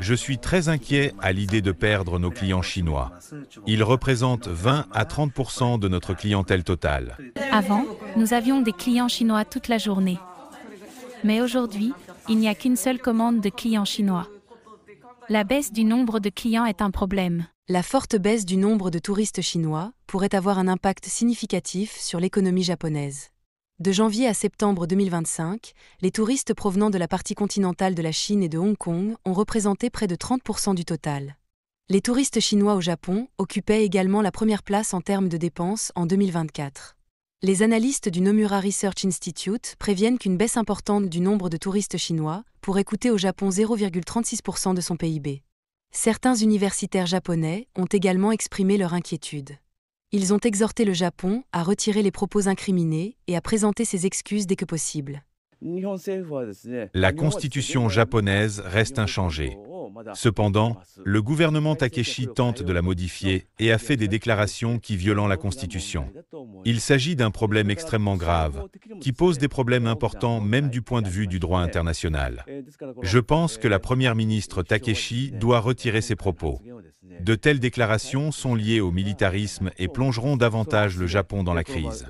Je suis très inquiet à l'idée de perdre nos clients chinois. Ils représentent 20 à 30% de notre clientèle totale. Avant, nous avions des clients chinois toute la journée. Mais aujourd'hui, il n'y a qu'une seule commande de clients chinois. La baisse du nombre de clients est un problème. La forte baisse du nombre de touristes chinois pourrait avoir un impact significatif sur l'économie japonaise. De janvier à septembre 2025, les touristes provenant de la partie continentale de la Chine et de Hong Kong ont représenté près de 30% du total. Les touristes chinois au Japon occupaient également la première place en termes de dépenses en 2024. Les analystes du Nomura Research Institute préviennent qu'une baisse importante du nombre de touristes chinois pourrait coûter au Japon 0,36% de son PIB. Certains universitaires japonais ont également exprimé leur inquiétude. Ils ont exhorté le Japon à retirer les propos incriminés et à présenter ses excuses dès que possible. La constitution japonaise reste inchangée. Cependant, le gouvernement Takeshi tente de la modifier et a fait des déclarations qui violent la constitution. Il s'agit d'un problème extrêmement grave, qui pose des problèmes importants même du point de vue du droit international. Je pense que la première ministre Takeshi doit retirer ses propos. De telles déclarations sont liées au militarisme et plongeront davantage le Japon dans la crise.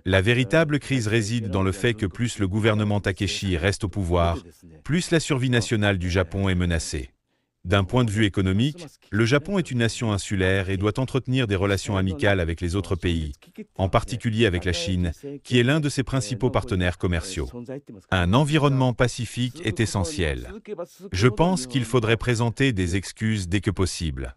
La véritable crise réside dans le fait que plus le gouvernement Takeshi reste au pouvoir, plus la survie nationale du Japon est menacée. D'un point de vue économique, le Japon est une nation insulaire et doit entretenir des relations amicales avec les autres pays, en particulier avec la Chine, qui est l'un de ses principaux partenaires commerciaux. Un environnement pacifique est essentiel. Je pense qu'il faudrait présenter des excuses dès que possible.